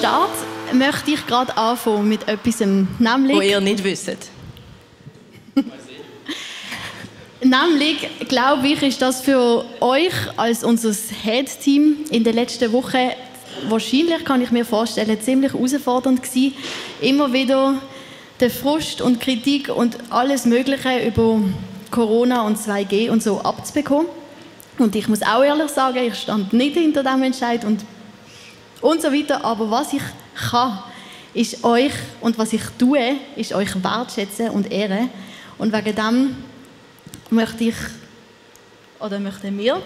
Start möchte ich gerade anfangen mit etwas, nämlich... Wo ihr nicht wisst. Nämlich, glaube ich, ist das für euch als unser Head-Team in den letzten Wochen wahrscheinlich, kann ich mir vorstellen, ziemlich herausfordernd gewesen. Immer wieder den Frust und Kritik und alles Mögliche über Corona und 2G und so abzubekommen. Und ich muss auch ehrlich sagen, ich stand nicht hinter diesem Entscheid und so weiter. Aber was ich kann, ist euch, und was ich tue, ist euch wertschätzen und ehren. Und wegen dem möchten wir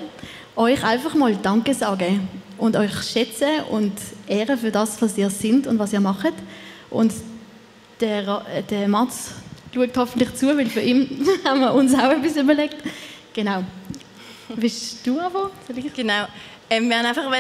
euch einfach mal Danke sagen und euch schätzen und ehren für das, was ihr seid und was ihr macht. Und der Mats schaut hoffentlich zu, weil für ihn haben wir uns auch etwas überlegt. Genau. Willst du anfangen? Genau. Wir wollten einfach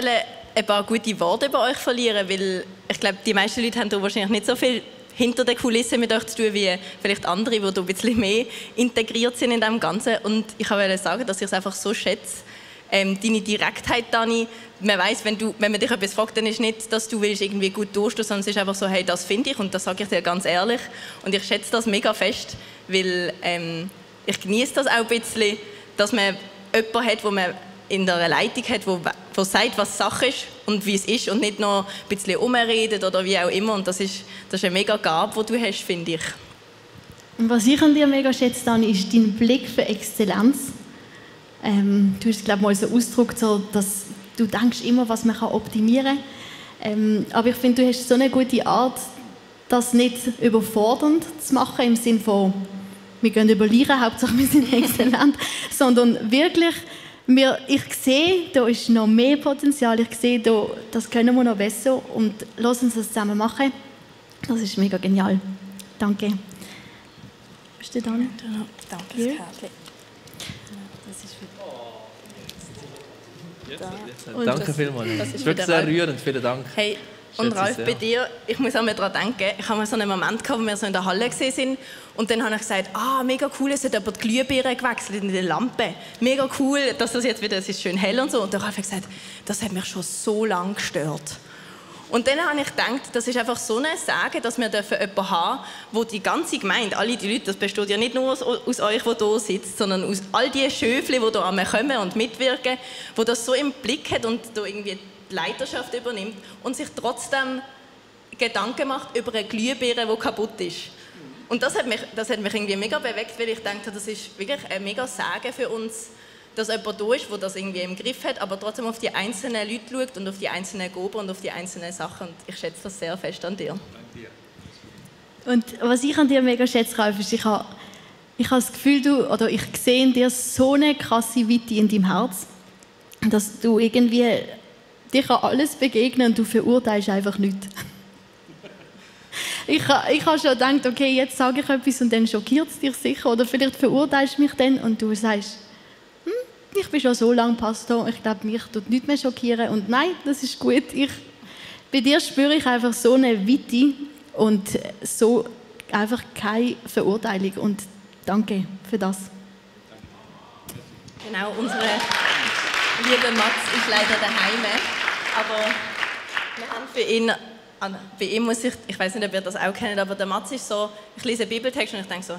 ein paar gute Worte über euch verlieren, weil ich glaube, die meisten Leute haben da wahrscheinlich nicht so viel hinter den Kulissen mit euch zu tun, wie vielleicht andere, die da ein bisschen mehr integriert sind in dem Ganzen. Und ich wollte sagen, dass ich es einfach so schätze, deine Direktheit, Dani. Man weiss, wenn man dich etwas fragt, dann ist nicht, dass du willst irgendwie gut durchstehen, sondern es ist einfach so, hey, das finde ich und das sage ich dir ganz ehrlich. Und ich schätze das mega fest, weil ich genieße das auch ein bisschen, dass man jemanden hat, wo man in der Leitung hat, der sagt, was Sache ist und wie es ist und nicht noch ein bisschen umredet oder wie auch immer. Und das ist eine mega Gabe, die du hast, finde ich. Und was ich an dir mega schätze, Dani, ist dein Blick für Exzellenz. Du hast, glaube ich, mal so ausgedrückt, so, dass du denkst immer, was man optimieren kann. Aber ich finde, du hast so eine gute Art, das nicht überfordernd zu machen, im Sinne von, wir gehen über Lehren, Hauptsache wir sind exzellent, sondern wirklich, ich sehe, da ist noch mehr Potenzial, ich sehe, das können wir noch besser und lass uns das zusammen machen. Das ist mega genial. Danke. Bist du dran? Danke, ja. Das ist Danke vielmals. Das ist wirklich sehr rührend. Vielen Dank. Hey, und Ralf, bei dir, ich muss auch mal daran denken, ich habe mal so einen Moment gehabt, wo wir so in der Halle gesehen sind und dann habe ich gesagt, mega cool, es hat aber die Glühbirne gewechselt in der Lampe. Mega cool, dass das jetzt wieder, es ist schön hell und so. Und der Ralf hat gesagt, das hat mich schon so lange gestört. Und dann habe ich gedacht, das ist einfach so ein Sagen, dass wir jemanden haben, wo die ganze Gemeinde, alle die Leute, das besteht ja nicht nur aus euch, die hier sitzt, sondern aus all die Schöfli, die hier kommen und mitwirken, wo das so im Blick hat und da irgendwie die Leiterschaft übernimmt und sich trotzdem Gedanken macht über eine Glühbirne, die kaputt ist. Und das hat mich irgendwie mega bewegt, weil ich dachte, das ist wirklich ein mega Sagen für uns, dass jemand da ist, der das irgendwie im Griff hat, aber trotzdem auf die einzelnen Leute schaut und auf die einzelnen Gruppen und auf die einzelnen Sachen. Und ich schätze das sehr fest an dir. Und was ich an dir mega schätze, Ralf, ist, ich habe das Gefühl, ich sehe in dir so eine krasse Weite in deinem Herz, dass du irgendwie dir alles begegnen und du verurteilst einfach nichts. Ich habe schon gedacht, okay, jetzt sage ich etwas und dann schockiert es dich sicher oder vielleicht verurteilst du mich dann und du sagst, ich bin schon so lange Pastor, ich glaube, mich tut nichts mehr schockieren. Und nein, das ist gut. Bei dir spüre ich einfach so eine Weite und so einfach keine Verurteilung. Und danke für das. Genau, unsere liebe Mats ist leider daheim. Aber wir haben für ihn, bei ihm muss ich weiß nicht, ob ihr das auch kennt, aber der Mats ist so, ich lese einen Bibeltext und ich denke so,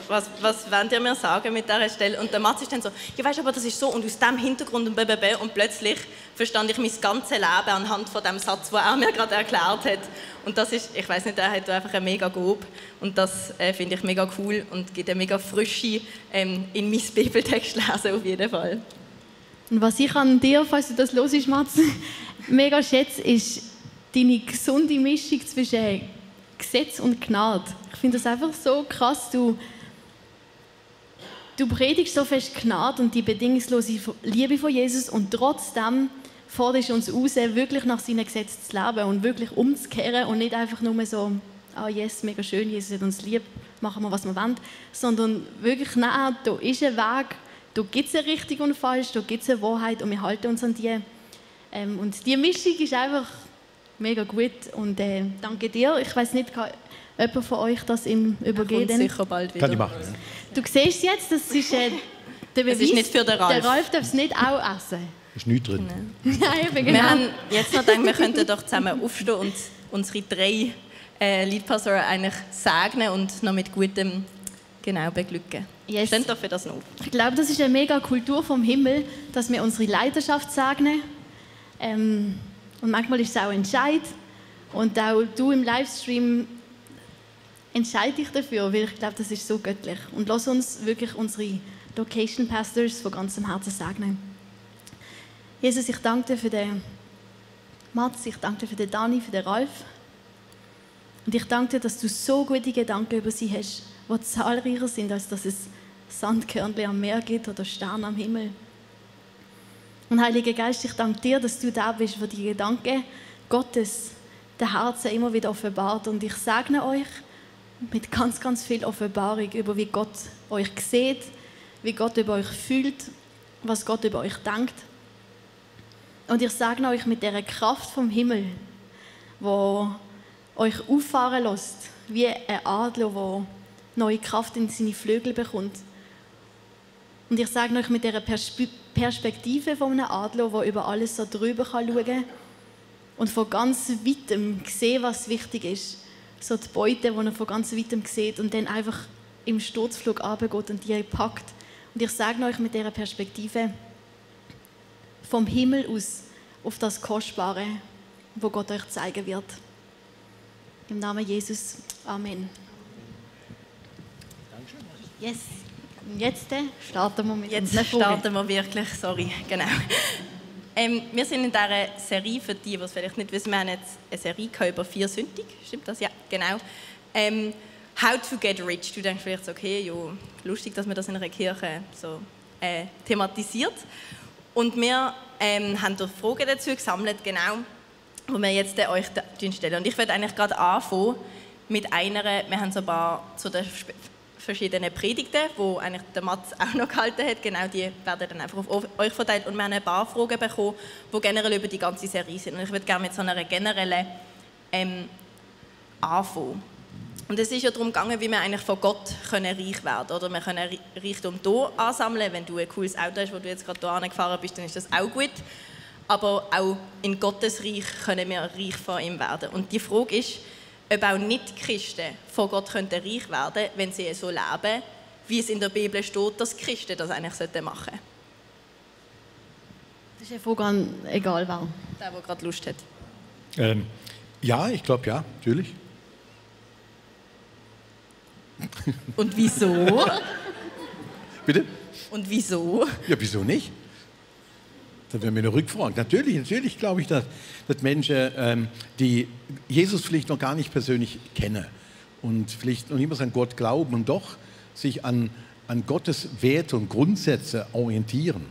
was wollt ihr mir sagen mit dieser Stelle? Und der Mats ist dann so, ja weißt, aber das ist so und aus diesem Hintergrund und plötzlich verstand ich mein ganzes Leben anhand von dem Satz, den er mir gerade erklärt hat. Und das ist, ich weiß nicht, er hat einfach ein mega Gabe und das finde ich mega cool und gibt eine mega Frische in mein Bibeltext lesen auf jeden Fall. Und was ich an dir, falls du das hörst, Mats, mega schätze, ist deine gesunde Mischung zwischen Gesetz und Gnade. Ich finde das einfach so krass. Du predigst so fest Gnade und die bedingungslose Liebe von Jesus und trotzdem forderst du uns raus, wirklich nach seinen Gesetzen zu leben und wirklich umzukehren und nicht einfach nur so, yes, mega schön, Jesus hat uns lieb, machen wir, was wir wollen, sondern wirklich, nein, da ist ein Weg, da gibt es eine richtig und falsch, da gibt es eine Wahrheit und wir halten uns an die. Und die Mischung ist einfach mega gut und danke dir. Ich weiß nicht, kann jemand von euch das ihm übergeben? Sicher bald wieder. Kann ich machen. Du siehst jetzt, das ist der Beweis, es ist nicht für den Ralf. Der Ralf darf es nicht auch essen. ist nichts drin. Ja, eben, genau. Wir haben jetzt noch gedacht, wir könnten doch zusammen aufstehen und unsere 3 Leadpastoren eigentlich segnen und noch mit Gutem beglücken. Yes. Steht doch für das noch. Ich glaube, das ist eine mega Kultur vom Himmel, dass wir unsere Leidenschaft segnen. Und manchmal ist es auch ein Entscheid. Und auch du im Livestream entscheide dich dafür, weil ich glaube, das ist so göttlich. Und lass uns wirklich unsere Location Pastors von ganzem Herzen segnen. Jesus, ich danke dir für den Mats, ich danke dir für den Dani, für den Ralf. Und ich danke dir, dass du so gute Gedanken über sie hast, die zahlreicher sind, als dass es Sandkörnchen am Meer gibt oder Sterne am Himmel. Und Heiliger Geist, ich danke dir, dass du da bist, wo die Gedanken Gottes den Herzen immer wieder offenbart. Und ich segne euch mit ganz, ganz viel Offenbarung über wie Gott euch sieht, wie Gott über euch fühlt, was Gott über euch denkt. Und ich segne euch mit dieser Kraft vom Himmel, wo euch auffahren lässt, wie ein Adler, der neue Kraft in seine Flügel bekommt. Und ich sage euch mit dieser Perspektive von einem Adler, der über alles so drüber schauen kann und von ganz weitem sehen, was wichtig ist. So die Beute, die er von ganz weitem sieht und dann einfach im Sturzflug runtergeht und die packt. Und ich sage euch mit dieser Perspektive vom Himmel aus auf das Kostbare, wo Gott euch zeigen wird. Im Namen Jesus. Amen. Yes. Und jetzt starten wir mit Jetzt starten wir wirklich, sorry, genau. Wir sind in dieser Serie, für die es vielleicht nicht wissen, wir haben jetzt eine Serie über 4 Sündig, stimmt das? Ja, genau. How to get rich. Du denkst vielleicht so, okay, jo, lustig, dass man das in einer Kirche so thematisiert. Und wir haben da Fragen dazu gesammelt, genau, die wir jetzt euch stellen. Und ich werde eigentlich gerade anfangen mit einer, wir haben so ein paar zu den verschiedenen Predigten, die eigentlich der Mats auch noch gehalten hat, genau, die werden dann einfach auf euch verteilt. Und wir haben ein paar Fragen bekommen, die generell über die ganze Serie sind. Und ich würde gerne mit so einer generellen anfangen. Und es ist ja darum gegangen, wie wir eigentlich von Gott reich werden können. Oder wir können Reichtum hier ansammeln. Wenn du ein cooles Auto hast, wo du jetzt gerade hier angefahren bist, dann ist das auch gut. Aber auch in Gottes Reich können wir reich von ihm werden. Und die Frage ist, ob auch Nicht-Christen von Gott reich werden könnten, wenn sie so leben, wie es in der Bibel steht, dass Christen das eigentlich machen sollten. Das ist eine Frage an egal wer. Der gerade Lust hat. Ja, ich glaube ja, natürlich. Und wieso? Bitte? Und wieso? Ja, wieso nicht? Da wäre mir eine Rückfrage. Natürlich glaube ich, dass Menschen, die Jesus vielleicht noch gar nicht persönlich kennen und vielleicht noch niemals an Gott glauben und doch sich an Gottes Werte und Grundsätze orientieren,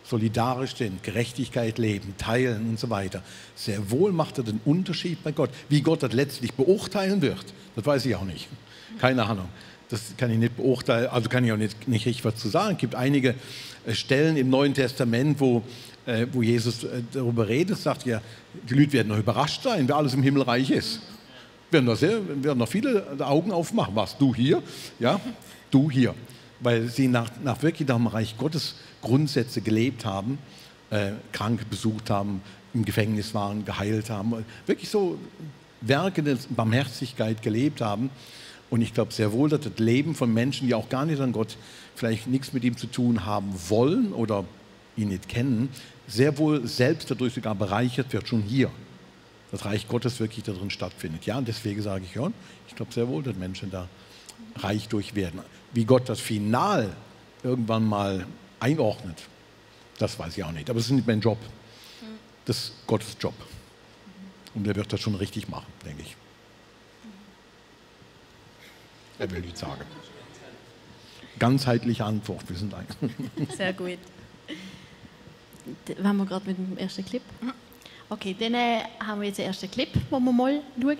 solidarisch sind, Gerechtigkeit leben, teilen und so weiter. Sehr wohl macht er den Unterschied bei Gott. Wie Gott das letztlich beurteilen wird, das weiß ich auch nicht. Keine Ahnung. Das kann ich nicht beurteilen, also kann ich auch nicht richtig was zu sagen. Es gibt einige Stellen im Neuen Testament, wo Jesus darüber redet, sagt ja, die Leute werden noch überrascht sein, wer alles im Himmelreich ist. Wir werden noch viele Augen aufmachen. Was, du hier? Ja, du hier. Weil sie nach wirklich nach dem Reich Gottes Grundsätze gelebt haben, Kranke besucht haben, im Gefängnis waren, geheilt haben, wirklich so Werke der Barmherzigkeit gelebt haben. Und ich glaube sehr wohl, dass das Leben von Menschen, die auch gar nicht an Gott vielleicht nichts mit ihm zu tun haben wollen oder ihn nicht kennen, sehr wohl selbst dadurch sogar bereichert wird, schon hier. Das Reich Gottes wirklich darin stattfindet. Ja, und deswegen sage ich, ja, ich glaube sehr wohl, dass Menschen da reich durch werden. Wie Gott das final irgendwann mal einordnet, das weiß ich auch nicht. Aber es ist nicht mein Job. Das ist Gottes Job. Und er wird das schon richtig machen, denke ich. Er will nichts sagen. Ganzheitliche Antwort, wir sind eigentlich. Sehr gut. Waren wir gerade mit dem ersten Clip? Okay, dann haben wir jetzt den ersten Clip, den wir mal schauen.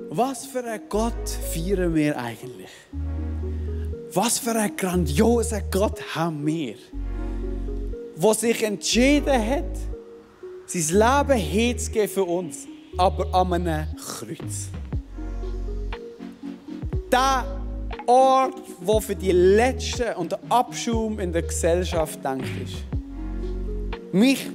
Was für einen Gott feiern wir eigentlich? Was für einen grandiosen Gott haben wir? Der sich entschieden hat, sein Leben herzugeben für uns, aber an einem Kreuz. der Ort, wo für die Letzten und der Abschaum in der Gesellschaft gedacht ist. Mich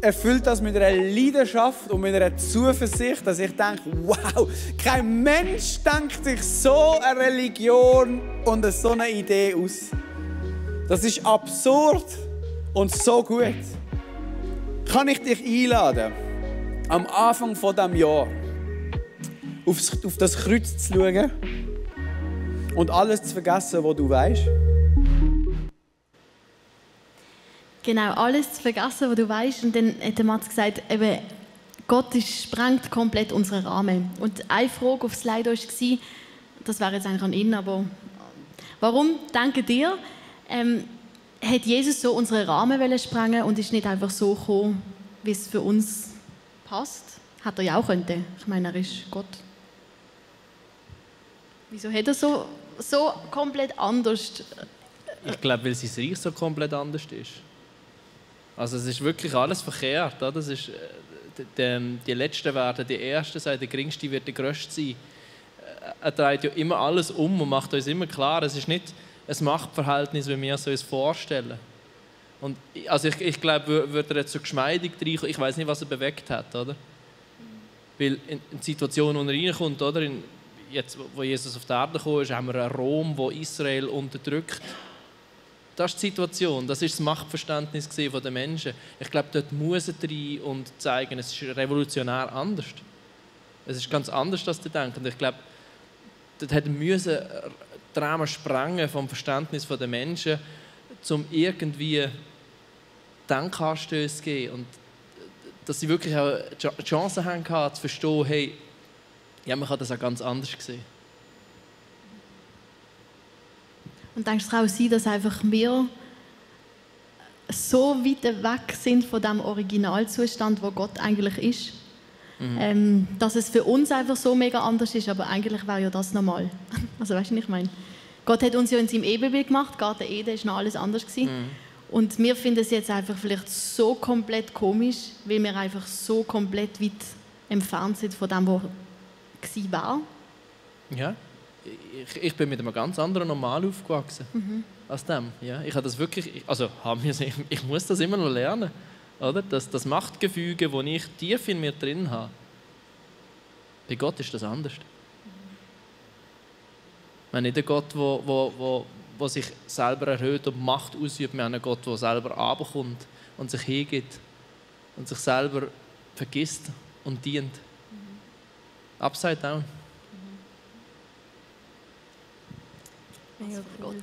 erfüllt das mit einer Leidenschaft und mit einer Zuversicht, dass ich denke, wow, kein Mensch denkt sich so eine Religion und so eine Idee aus. Das ist absurd und so gut. Kann ich dich einladen, am Anfang von diesem Jahr auf das Kreuz zu schauen und alles zu vergessen, was du weißt? Genau, alles zu vergessen, was du weißt. Und dann hat der Mats gesagt, eben, Gott sprengt komplett unseren Rahmen. Und eine Frage auf Slide war, das wäre jetzt eigentlich an ihn, aber warum, denke dir, hat Jesus so unseren Rahmen sprengen und ist nicht einfach so gekommen, wie es für uns passt? Hätte er ja auch können. Ich meine, er ist Gott. Wieso hat er so komplett anders? Ich glaube, weil sein Reich so komplett anders ist. Also es ist wirklich alles verkehrt. Oder? Das ist, die Letzten werden die Ersten sein, der Geringste wird der Größte sein. Er dreht ja immer alles um und macht uns immer klar, es ist nicht ein Machtverhältnis, wie wir es uns vorstellen. Und also ich glaube, würde er jetzt so geschmeidig reinkommen, ich weiß nicht, was er bewegt hat, oder? Weil in die Situation, in die er reinkommt, oder? Jetzt, wo Jesus auf die Erde gekommen ist, haben wir ein Rom, das Israel unterdrückt. Das ist die Situation, das ist das Machtverständnis der Menschen. Ich glaube, dort muss er rein und zeigen, es ist revolutionär anders. Es ist ganz anders, als die denken. Ich glaube, dort hätte müssen die Rahmen sprengen vom Verständnis der Menschen, um irgendwie Denkanstöße zu geben und dass sie wirklich auch die Chance haben, zu verstehen, hey, ja, man kann das auch ganz anders sehen. Und denkst du, es kann auch sein, dass einfach wir so weit weg sind von dem Originalzustand, wo Gott eigentlich ist? Dass es für uns einfach so mega anders ist, aber eigentlich wäre ja das normal. Also weißt du, was ich meine? Gott hat uns ja in seinem Ebenbild gemacht, Garten Eden war noch alles anders gewesen. Und wir finden es jetzt einfach vielleicht so komplett komisch, weil wir einfach so komplett weit entfernt sind von dem, was war. Ja, ich bin mit einem ganz anderen Normal aufgewachsen als dem. Ja, ich habe das wirklich, also ich muss das immer noch lernen. Oder? Das Machtgefüge, das ich tief in mir drin habe, bei Gott ist das anders. Wir haben nicht einen Gott, der sich selber erhöht und Macht ausübt. Wir haben einen Gott, der selber runterkommt und sich hingibt und sich selber vergisst und dient. Upside down. Mega cool.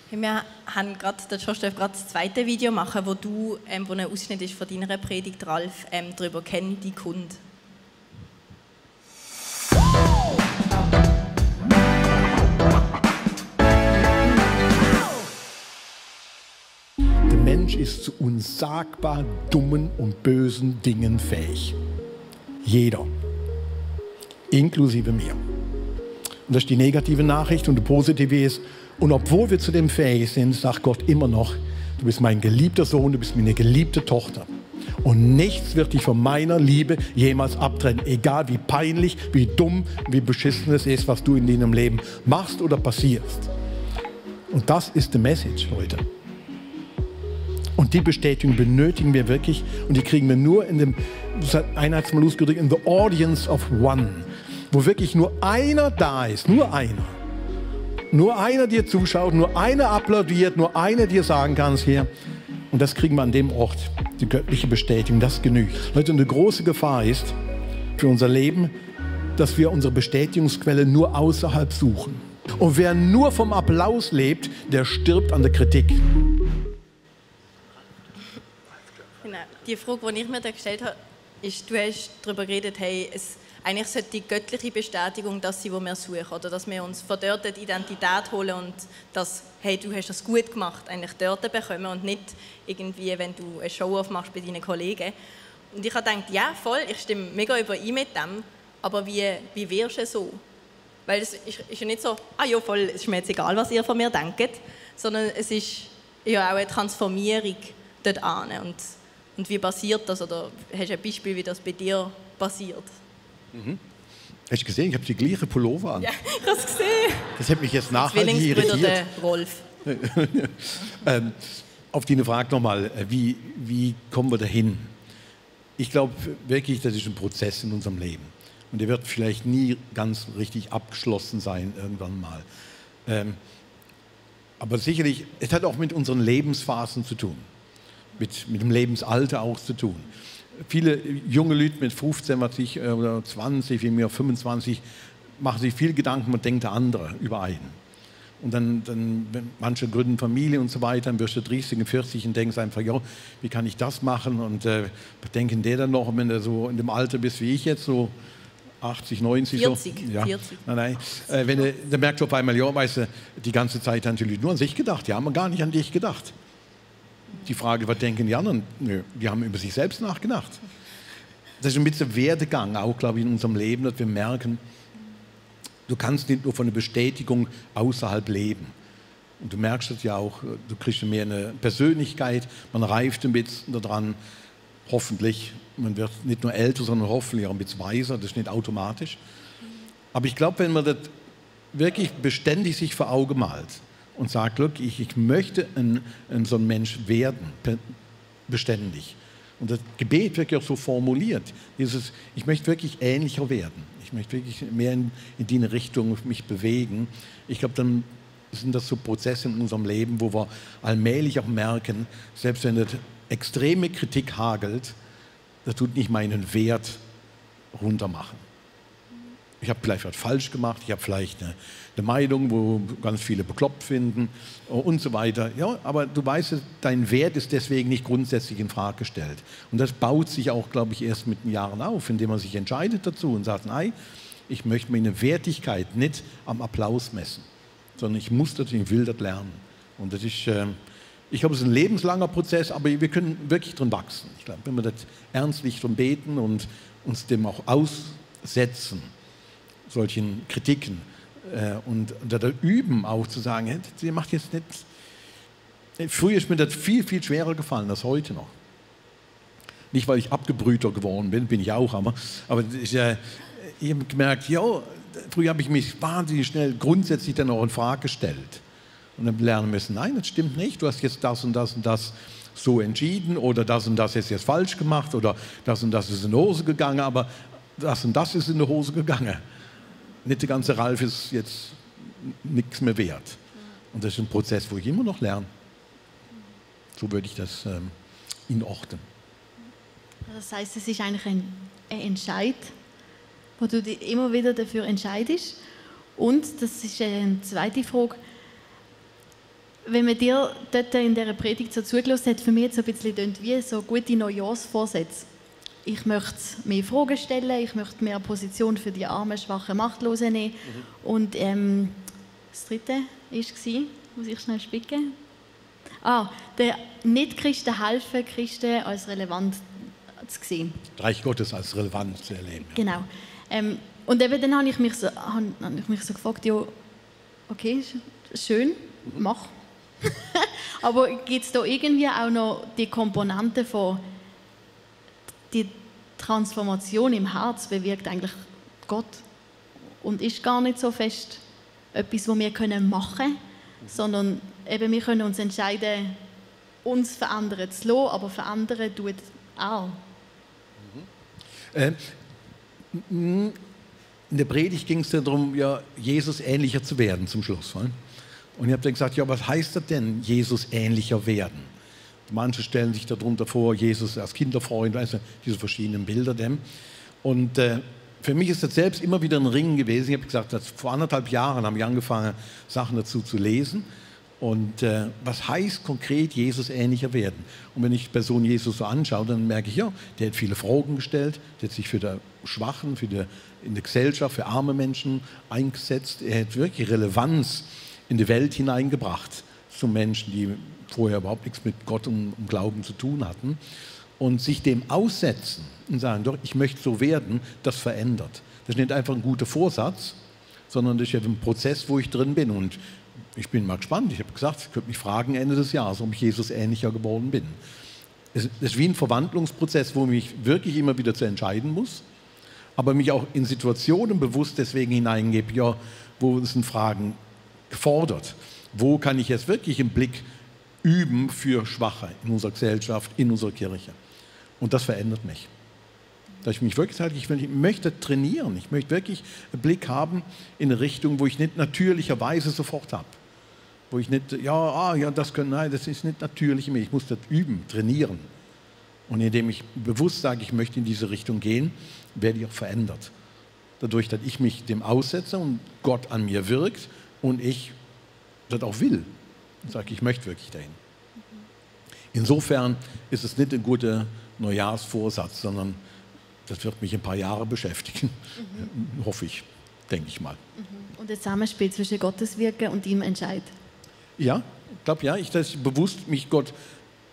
Wir haben gerade, der Josh darf gerade das zweite Video machen, wo du, wo ein Ausschnitt ist von deiner Predigt, Ralf, darüber «Kenn die Kunde». Der Mensch ist zu unsagbar dummen und bösen Dingen fähig. Jeder. Inklusive mir. Und das ist die negative Nachricht und die positive ist, und obwohl wir zu dem fähig sind, sagt Gott immer noch, du bist mein geliebter Sohn, du bist meine geliebte Tochter. Und nichts wird dich von meiner Liebe jemals abtrennen, egal wie peinlich, wie dumm, wie beschissen es ist, was du in deinem Leben machst oder passierst. Und das ist die Message heute. Und die Bestätigung benötigen wir wirklich und die kriegen wir nur in dem, einer hat es mal ausgedrückt, in the audience of one, wo wirklich nur einer da ist, nur einer. Nur einer dir zuschaut, nur einer applaudiert, nur einer dir sagen kann, hier. Und das kriegen wir an dem Ort, die göttliche Bestätigung, das genügt. Leute, eine große Gefahr ist für unser Leben, dass wir unsere Bestätigungsquelle nur außerhalb suchen. Und wer nur vom Applaus lebt, der stirbt an der Kritik. Genau. Die Frage, die ich mir da gestellt habe, ist, du hast darüber geredet, hey, eigentlich sollte die göttliche Bestätigung das sein, die wir suchen. Oder dass wir uns von dort die Identität holen und dass, hey, du hast das gut gemacht, eigentlich dort bekommen und nicht irgendwie, wenn du eine Show-off machst bei deinen Kollegen. Und ich habe gedacht, ja, voll, ich stimme mega überein mit dem, aber wie wirst du so? Weil es ist ja nicht so, ah ja, voll, es ist mir jetzt egal, was ihr von mir denkt, sondern es ist ja auch eine Transformierung dort an. Und wie passiert das? Oder hast du ein Beispiel, wie das bei dir passiert? Hast du gesehen? Ich habe die gleiche Pullover an. Ja, ich habe es gesehen. Das hat mich jetzt nachhaltig Zwillingsbrüder, irritiert. der Rolf. Auf die Frage nochmal, wie kommen wir dahin? Ich glaube wirklich, das ist ein Prozess in unserem Leben. Und der wird vielleicht nie ganz richtig abgeschlossen sein, irgendwann mal. Aber sicherlich, es hat auch mit unseren Lebensphasen zu tun. Mit dem Lebensalter auch zu tun. Viele junge Leute mit 15, oder 20, wie mir 25, machen sich viel Gedanken und denken der andere über einen. Und dann wenn manche gründen Familie und so weiter, dann wirst du 30 und 40 und denkst einfach, ja, wie kann ich das machen? Und was denken der dann noch, wenn du so in dem Alter bist wie ich jetzt, so 80, 90, 40, so? Ja. 40. Nein. Dann merkst du auf einmal, ja, weißt du, die ganze Zeit haben die Leute nur an sich gedacht, die haben gar nicht an dich gedacht. Die Frage, was denken die anderen? Nö, die haben über sich selbst nachgedacht. Das ist ein bisschen Werdegang auch, glaube ich, in unserem Leben, dass wir merken, du kannst nicht nur von einer Bestätigung außerhalb leben. Und du merkst das ja auch, du kriegst mehr eine Persönlichkeit, man reift ein bisschen daran, hoffentlich. Man wird nicht nur älter, sondern hoffentlich auch ein bisschen weiser, das ist nicht automatisch. Aber ich glaube, wenn man das wirklich beständig sich vor Augen malt und sagt, look, ich möchte so ein Mensch werden, beständig. Und das Gebet wirklich auch so formuliert, dieses, ich möchte wirklich ähnlicher werden. Ich möchte wirklich mehr in die Richtung mich bewegen. Ich glaube, dann sind das so Prozesse in unserem Leben, wo wir allmählich auch merken, selbst wenn das extreme Kritik hagelt, das tut nicht meinen Wert runtermachen. Ich habe vielleicht was falsch gemacht, ich habe vielleicht eine Meinung, wo ganz viele bekloppt finden und so weiter. Ja, aber du weißt, dein Wert ist deswegen nicht grundsätzlich in Frage gestellt. Und das baut sich auch, glaube ich, erst mit den Jahren auf, indem man sich entscheidet dazu und sagt, nein, ich möchte meine Wertigkeit nicht am Applaus messen, sondern ich muss das, ich will das lernen. Und das ist, ich glaube, es ist ein lebenslanger Prozess, aber wir können wirklich drin wachsen. Ich glaube, wenn wir das ernstlich drum beten und uns dem auch aussetzen, solchen Kritiken und da üben auch zu sagen, hey, sie macht jetzt nicht. Früher ist mir das viel, viel schwerer gefallen als heute noch. Nicht, weil ich abgebrühter geworden bin ich auch, aber ich habe gemerkt, ja, früher habe ich mich wahnsinnig schnell grundsätzlich dann auch in Frage gestellt und dann lernen müssen, nein, das stimmt nicht, du hast jetzt das und das und das so entschieden oder das und das ist jetzt falsch gemacht oder das und das ist in die Hose gegangen, aber das und das ist in die Hose gegangen. Nicht der ganze Ralf ist jetzt nichts mehr wert. Und das ist ein Prozess, wo ich immer noch lerne. So würde ich das inordnen. Das heißt, es ist eigentlich ein Entscheid, wo du dich immer wieder dafür entscheidest. Und das ist eine zweite Frage. Wenn man dir dort in dieser Predigt so zugelassen hat, für mich jetzt so ein bisschen wie so gute Neujahrsvorsätze. Ich möchte mehr Fragen stellen, ich möchte mehr Position für die armen, schwachen, Machtlosen nehmen. Und das dritte war, muss ich schnell spicken? Der Nicht-Christen helfen, Christen als relevant zu sehen. Reich Gottes als relevant zu erleben. Ja. Genau. Und eben dann habe ich mich so gefragt, ja, okay, schön, mach. Aber gibt es da irgendwie auch noch die Komponente von die Transformation im Herz bewirkt eigentlich Gott und ist gar nicht so fest etwas, was wir machen können, sondern eben wir können uns entscheiden, uns verändern zu lassen, aber verändern tut auch. In der Predigt ging es darum, ja, Jesus ähnlicher zu werden zum Schluss. Und ich habe dann gesagt, ja, was heißt das denn, Jesus ähnlicher werden? Manche stellen sich darunter vor, Jesus als Kinderfreund, weißt du, diese verschiedenen Bilder. Und für mich ist das selbst immer wieder ein Ringen gewesen. Ich habe gesagt, vor 1,5 Jahren habe ich angefangen, Sachen dazu zu lesen. Und was heißt konkret Jesus ähnlicher werden? Und wenn ich die Person Jesus so anschaue, dann merke ich, ja, der hat viele Fragen gestellt, der hat sich für die Schwachen, in der Gesellschaft, für arme Menschen eingesetzt. Er hat wirklich Relevanz in die Welt hineingebracht zu Menschen, die vorher überhaupt nichts mit Gott und Glauben zu tun hatten. Und sich dem aussetzen und sagen, doch, ich möchte so werden, das verändert. Das ist nicht einfach ein guter Vorsatz, sondern das ist ja ein Prozess, wo ich drin bin. Und ich bin mal gespannt. Ich habe gesagt, ich könnte mich fragen Ende des Jahres, ob ich Jesus ähnlicher geworden bin. Es ist wie ein Verwandlungsprozess, wo ich mich wirklich immer wieder zu entscheiden muss. aber mich auch in Situationen bewusst deswegen hineingebe, ja, wo sind Fragen gefordert. Wo kann ich jetzt wirklich einen Blick üben für Schwache in unserer Gesellschaft, in unserer Kirche? Und das verändert mich. Dass ich mich wirklich sage, ich möchte trainieren, ich möchte wirklich einen Blick haben in eine Richtung, wo ich nicht natürlicherweise sofort habe. Wo ich nicht, nein, das ist nicht natürlich mehr, ich muss das üben, trainieren. Und indem ich bewusst sage, ich möchte in diese Richtung gehen, werde ich auch verändert. Dadurch, dass ich mich dem aussetze und Gott an mir wirkt und ich das auch will. Und sage, ich möchte wirklich dahin. Insofern ist es nicht ein guter Neujahrsvorsatz, sondern das wird mich ein paar Jahre beschäftigen. Hoffe ich, denke ich mal. Und das Zusammenspiel zwischen Gottes Wirken und ihm Entscheid. Ja, ich glaube, ja, dass ich bewusst mich Gott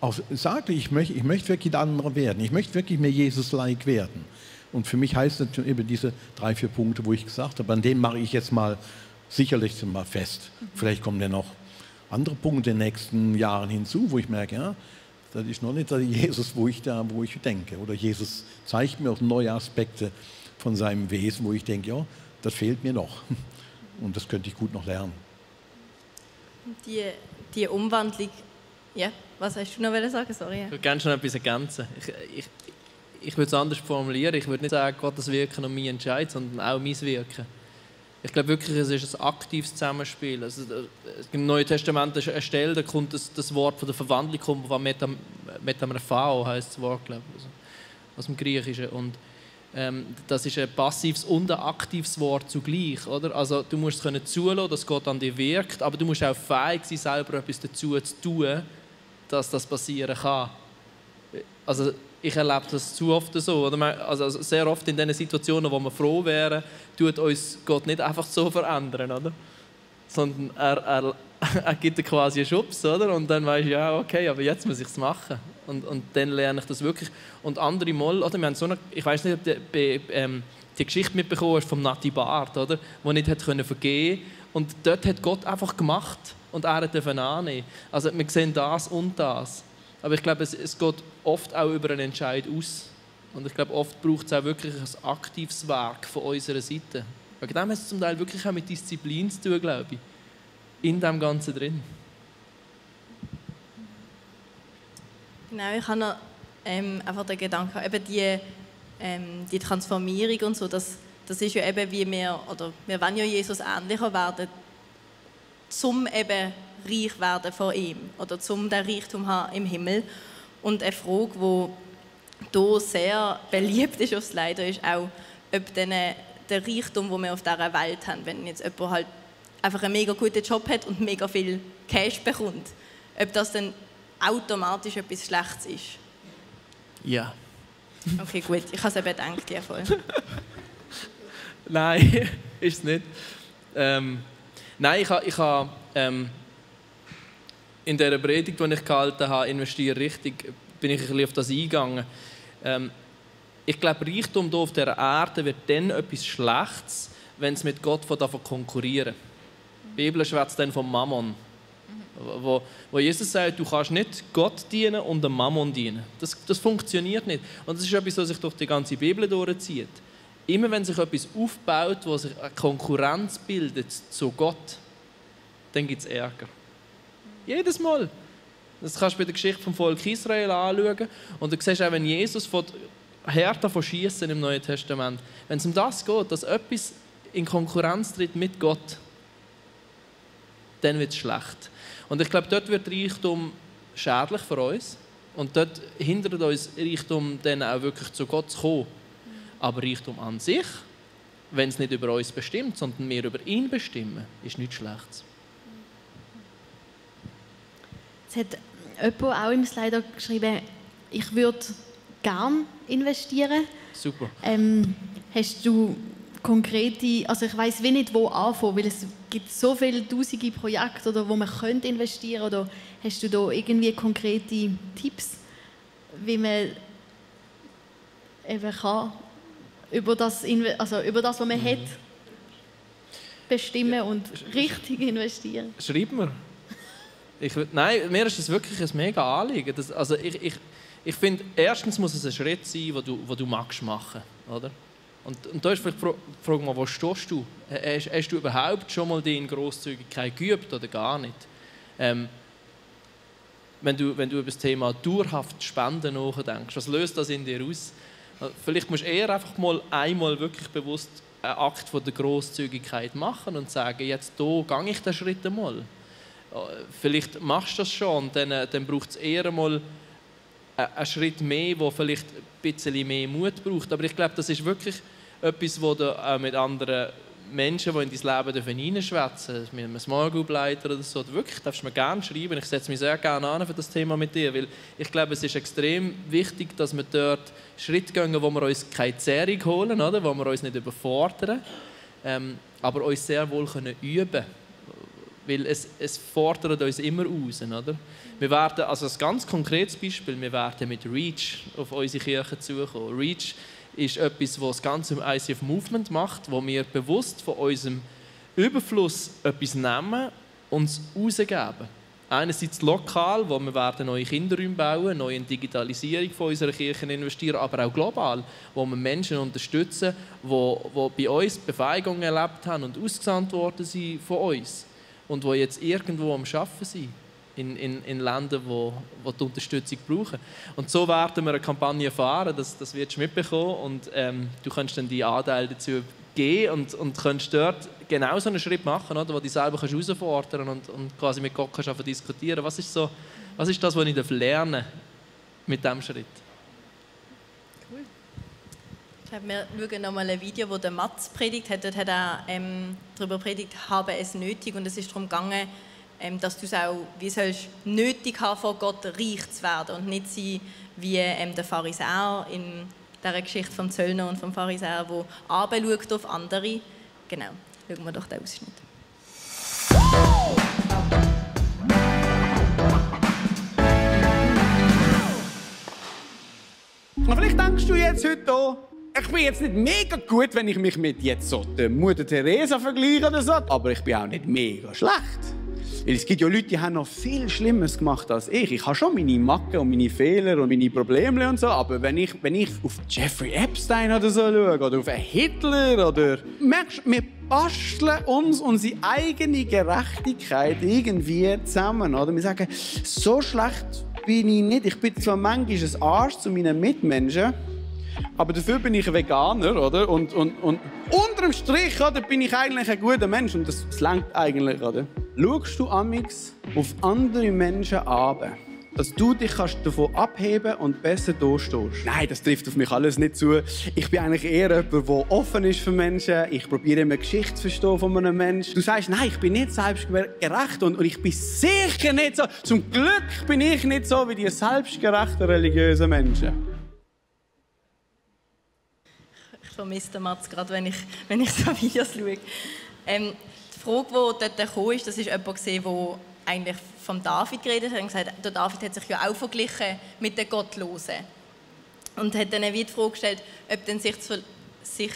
auch sage, ich möchte wirklich der andere werden. Ich möchte wirklich mehr Jesus-like werden. Und für mich heißt das eben diese 3, 4 Punkte, wo ich gesagt habe, an denen mache ich jetzt mal sicherlich mal fest. Vielleicht kommen dann noch andere Punkte in den nächsten Jahren hinzu, wo ich merke, ja, das ist noch nicht der Jesus, wo ich denke. Oder Jesus zeigt mir auch neue Aspekte von seinem Wesen, wo ich denke, ja, das fehlt mir noch. Und das könnte ich gut noch lernen. Die Umwandlung, ja, was hast du noch sagen? Sorry. Ich würde gerne schon etwas ergänzen. Ich würde es anders formulieren. Ich würde nicht sagen, Gottes Wirken und mein Entscheid, sondern auch mein Wirken. Ich glaube wirklich, es ist ein aktives Zusammenspiel. Also, im Neuen Testament ist eine Stelle, da kommt das Wort von der Verwandlung, was Metamorphao heisst das Wort, glaube ich, also aus dem Griechischen. Und das ist ein passives und ein aktives Wort zugleich. Oder? Also, du musst es zulassen, dass Gott an dir wirkt, aber du musst auch fähig sein, selber etwas dazu zu tun, dass das passieren kann. Also, ich erlebe das zu oft so. Oder? Also sehr oft in den Situationen, wo wir froh wären, tut uns Gott nicht einfach so verändern, oder? Sondern er gibt dir quasi einen Schubs, oder? Und dann weisst du, ja, okay, aber jetzt muss ich es machen. Und dann lerne ich das wirklich. Und andere Mal, oder? Wir haben so eine, ich weiß nicht, ob du die Geschichte mitbekommen hast vom Nati Bart, oder? Der nicht hat vergeben konnte. Und dort hat Gott einfach gemacht und er durfte annehmen. Also wir sehen das und das. Aber ich glaube, es geht oft auch über einen Entscheid aus. Und ich glaube, oft braucht es auch wirklich ein aktives Werk von unserer Seite. Wegen dem hat es zum Teil wirklich auch mit Disziplin zu tun, glaube ich. In dem Ganzen drin. Genau, ich habe noch einfach den Gedanken, eben die Transformierung und so, das ist ja eben wie wir wollen ja Jesus ähnlicher werden, zum eben reich werden von ihm oder zum den Reichtum haben im Himmel. Und eine Frage, die hier sehr beliebt ist, was leider ist, auch, ob der Reichtum, den wir auf dieser Welt haben, wenn jetzt jemand halt einfach einen mega guten Job hat und mega viel Cash bekommt, ob das dann automatisch etwas Schlechtes ist. Ja. Okay, gut, ich habe es eben gedacht, ja voll. Nein, ist es nicht. Nein, ich habe in der Predigt, die ich gehalten habe, investiere richtig, bin ich ein bisschen auf das eingegangen. Ich glaube, Reichtum hier auf dieser Erde wird dann etwas Schlechtes, wenn es mit Gott davon konkurrieren. Die Bibel schwätzt dann vom Mammon. Wo Jesus sagt, du kannst nicht Gott dienen und dem Mammon dienen. Das funktioniert nicht. Und das ist etwas, was sich durch die ganze Bibel durchzieht. Immer wenn sich etwas aufbaut, wo sich eine Konkurrenz bildet zu Gott, dann gibt es Ärger. Jedes Mal. Das kannst du bei der Geschichte vom Volk Israel anschauen. Und du siehst auch, wenn Jesus von Härte von Schiessen im Neuen Testament, wenn es um das geht, dass etwas in Konkurrenz tritt mit Gott, dann wird es schlecht. Und ich glaube, dort wird Reichtum schädlich für uns. Und dort hindert uns Reichtum dann auch wirklich zu Gott zu kommen. Aber Reichtum an sich, wenn es nicht über uns bestimmt, sondern wir über ihn bestimmen, ist nichts Schlechtes. Es hat jemand auch im Slido geschrieben, ich würde gerne investieren. Super. Hast du konkrete, also ich weiss wie nicht, wo anfangen, weil es gibt so viele tausende Projekte, oder, wo man könnte investieren, oder hast du da irgendwie konkrete Tipps, wie man eben kann über das, was man hat, bestimmen und richtig investieren? Schreib mir. Nein, mir ist das wirklich ein mega Anliegen. Ich finde, erstens muss es ein Schritt sein, den du magst machen, oder? Und da ist vielleicht die Frage mal, wo stehst du? Hast du überhaupt schon mal die in Grosszügigkeit geübt oder gar nicht? Wenn du über das Thema dauerhaft Spenden nachdenkst, was löst das in dir aus? Vielleicht musst du eher einfach mal einmal wirklich bewusst einen Akt von der Grosszügigkeit machen und sagen, jetzt hier gehe ich den Schritt einmal. Vielleicht machst du das schon und dann braucht es eher mal einen Schritt mehr, der vielleicht ein bisschen mehr Mut braucht. Aber ich glaube, das ist wirklich etwas, wo du auch mit anderen Menschen, die in dein Leben hineinschwätzen dürfen, mit einem Small Group Leiter oder so, wirklich darfst du mir gerne schreiben. Ich setze mich sehr gerne an für das Thema mit dir, weil ich glaube, es ist extrem wichtig, dass wir dort Schritte gehen, wo wir uns keine Zehrung holen, oder? Wo wir uns nicht überfordern, aber uns sehr wohl üben können. Weil es fordert uns immer aus. Oder? Wir werden, also ein ganz konkretes Beispiel, wir werden mit Reach auf unsere Kirche zukommen. Reach ist etwas, was das ganze ICF Movement macht, wo wir bewusst von unserem Überfluss etwas nehmen und es rausgeben. Einerseits lokal, wo wir werden neue Kinderräume bauen, neue Digitalisierung von unserer Kirche investieren, aber auch global, wo wir Menschen unterstützen, die bei uns Befähigung erlebt haben und ausgesandt worden sind von uns. Und die jetzt irgendwo am Arbeiten sind, in Ländern, die die Unterstützung brauchen. Und so werden wir eine Kampagne fahren, das wirst du mitbekommen und du kannst dann die Anteile dazu geben und kannst dort genau so einen Schritt machen, oder, wo du dich selber herausfordern kannst und quasi mit Gott kannst diskutieren. Was ist das, was ich lernen mit diesem Schritt? Cool. Ich glaube, wir schauen nochmal ein Video, das der Mats predigt hat. Dort hat er darüber predigt, habe es nötig. Und es ist darum gegangen, dass du es auch wie sollst nötig haben, vor Gott reich zu werden und nicht sein wie der Pharisäer in dieser Geschichte vom Zöllner und vom Pharisäer, der runterschaut auf andere. Genau, schauen wir doch den Ausschnitt. Und vielleicht denkst du jetzt heute hier, ich bin jetzt nicht mega gut, wenn ich mich mit jetzt so der Mutter Teresa vergleiche oder so, aber ich bin auch nicht mega schlecht. Weil es gibt ja Leute, die haben noch viel Schlimmeres gemacht als ich. Ich habe schon meine Macken und meine Fehler und meine Probleme und so, aber wenn ich auf Jeffrey Epstein oder so schaue, oder auf einen Hitler, oder... Merkst du, wir basteln uns unsere eigene Gerechtigkeit irgendwie zusammen, oder? Wir sagen, so schlecht bin ich nicht. Ich bin zwar manchmal ein Arsch zu meinen Mitmenschen, aber dafür bin ich ein Veganer, oder? Und unter dem Strich, oder, bin ich eigentlich ein guter Mensch. Und das langt eigentlich, oder? Schaust du amix auf andere Menschen an, dass du dich davon abheben und besser durchstehst? Nein, das trifft auf mich alles nicht zu. Ich bin eigentlich eher jemand, der offen ist für Menschen. Ich probiere immer Geschichte zu verstehen von einem Menschen. Du sagst, nein, ich bin nicht selbstgerecht und ich bin sicher nicht so. Zum Glück bin ich nicht so wie die selbstgerechten religiösen Menschen. Ich vermisse den Mats gerade, wenn ich so Videos schaue. Die Frage, die dort kam, das ist jemand, der eigentlich von David geredet hat und gesagt, der David hat sich ja auch verglichen mit den Gottlosen. Und hat dann wie die Frage gestellt, ob denn sich zu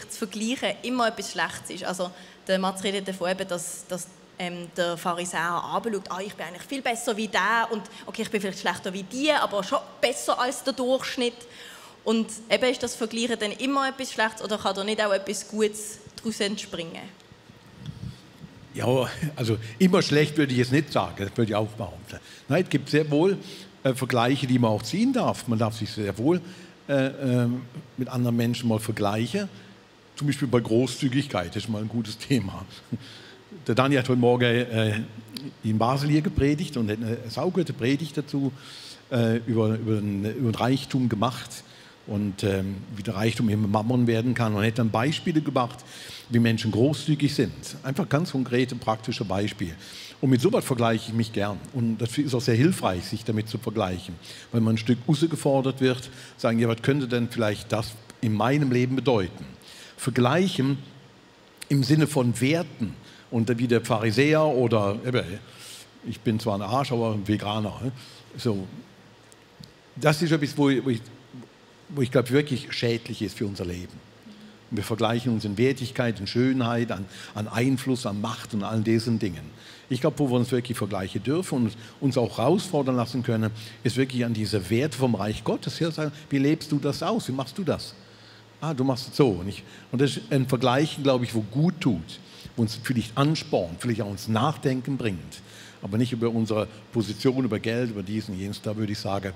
vergleichen immer etwas Schlechtes ist. Also der Mats redet davon, dass der Pharisäer anschaut, ich bin eigentlich viel besser wie der und okay, ich bin vielleicht schlechter wie die, aber schon besser als der Durchschnitt. Und eben ist das Vergleichen dann immer etwas Schlechtes oder kann da nicht auch etwas Gutes daraus entspringen? Ja, also immer schlecht würde ich jetzt nicht sagen, das würde ich auch behaupten. Nein, es gibt sehr wohl Vergleiche, die man auch ziehen darf. Man darf sich sehr wohl mit anderen Menschen mal vergleichen. Zum Beispiel bei Großzügigkeit, das ist mal ein gutes Thema. Der Daniel hat heute Morgen in Basel hier gepredigt und hat eine saugute Predigt dazu über den Reichtum gemacht und wie der Reichtum immer Mammon werden kann. Und er hat dann Beispiele gebracht, wie Menschen großzügig sind. Einfach ganz konkrete, praktische Beispiele. Und mit sowas vergleiche ich mich gern. Und das ist auch sehr hilfreich, sich damit zu vergleichen. Weil man ein Stück rausgefordert wird, sagen, ja, was könnte denn vielleicht das in meinem Leben bedeuten? Vergleichen im Sinne von Werten. Und wie der Pharisäer oder, ich bin zwar ein Arsch, aber ein Veganer. So. Das ist etwas, wo ich glaube, wirklich schädlich ist für unser Leben. Und wir vergleichen uns in Wertigkeit, in Schönheit, an Einfluss, an Macht und all diesen Dingen. Ich glaube, wo wir uns wirklich vergleichen dürfen und uns auch herausfordern lassen können, ist wirklich an diese Werte vom Reich Gottes. Wie lebst du das aus? Wie machst du das? du machst es so. Und das ist ein Vergleichen, glaube ich, wo gut tut, wo uns vielleicht anspornt, vielleicht auch uns Nachdenken bringt, aber nicht über unsere Position, über Geld, über dies und jenes. Da würde ich sagen,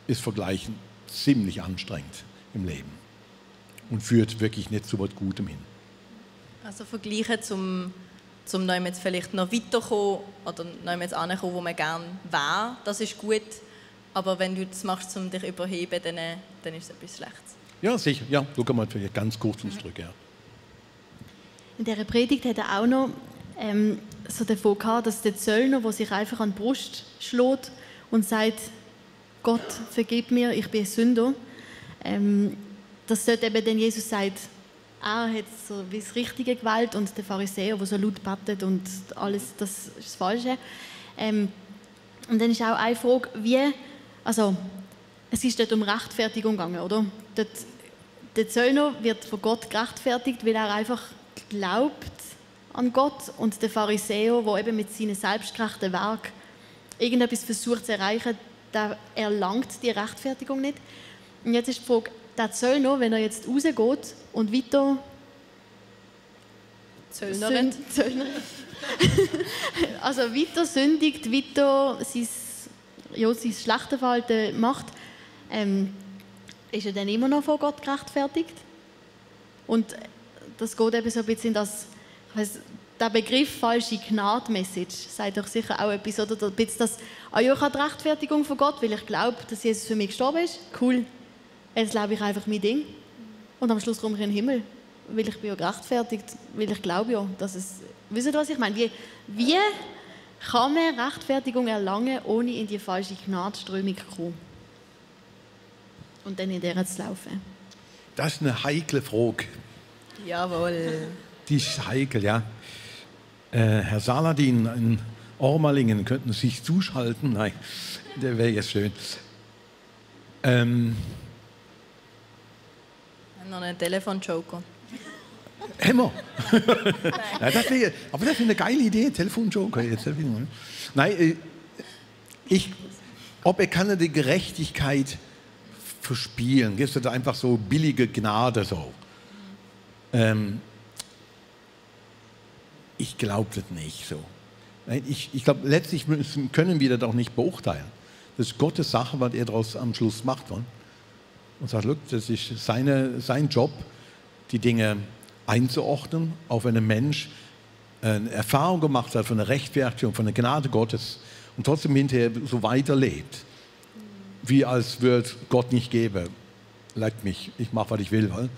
ist Vergleichen ziemlich anstrengend im Leben und führt wirklich nicht zu was Gutem hin. Also vergleichen zum neu jetzt vielleicht noch weiterkommen oder neu jetzt ankommen, wo man gerne wäre, das ist gut. Aber wenn du das machst, um dich zu überheben, dann ist es etwas Schlechtes. Ja, sicher. Ja, so kann man vielleicht ganz kurz uns drücken. Ja. In dieser Predigt hat er auch noch so davon gehabt, dass der Zöllner, der sich einfach an die Brust schlägt und sagt, Gott, vergib mir, ich bin ein Sünder, dass dort eben dann Jesus sagt, er hat so wie das richtige Gewalt und der Pharisäer, der so laut betet und alles, das ist das Falsche. Und dann ist auch eine Frage, es ist dort um Rechtfertigung gegangen, oder? Dort, der Zöllner wird von Gott gerechtfertigt, weil er einfach glaubt an Gott, und der Pharisäer, der eben mit seinen selbstgerechten Werken irgendetwas versucht zu erreichen, der erlangt die Rechtfertigung nicht. Und jetzt ist die Frage, der Zöllner, wenn er jetzt rausgeht und weiter Zöllnerin. Also weiter sündigt, weiter sein schlechtes Verhalten macht, ist er dann immer noch vor Gott gerechtfertigt? Und das geht eben so ein bisschen in das, der Begriff falsche Gnade-Message sagt doch sicher auch etwas, oder ein bisschen das, ich habe die Rechtfertigung von Gott, weil ich glaube, dass Jesus für mich gestorben ist. Cool, jetzt lebe ich einfach mein Ding. Und am Schluss komme ich in den Himmel, weil ich bin ja gerechtfertigt, weil ich glaube ja, dass es... Wisst ihr, was ich meine? Wie kann man Rechtfertigung erlangen, ohne in die falsche Gnadenströmung zu kommen? Und dann in der zu laufen? Das ist eine heikle Frage. Jawohl. Die ist heikel, ja. Herr Saladin in Ormalingen, könnten Sie sich zuschalten? Nein, der wäre jetzt schön. Noch einen Telefonjoker. Hammer! Ja, aber das ist eine geile Idee, Telefonjoker. Nein, ob er kann die Gerechtigkeit verspielen, gibt es da einfach so billige Gnade so. Ich glaube das nicht so. Ich glaube, letztlich können wir das auch nicht beurteilen. Das ist Gottes Sache, was er daraus am Schluss macht. Und sagt, look, das ist sein Job, die Dinge einzuordnen, auch wenn ein Mensch eine Erfahrung gemacht hat von der Rechtfertigung, von der Gnade Gottes und trotzdem hinterher so weiterlebt, wie als würde Gott nicht geben, leid mich, ich mache, was ich will.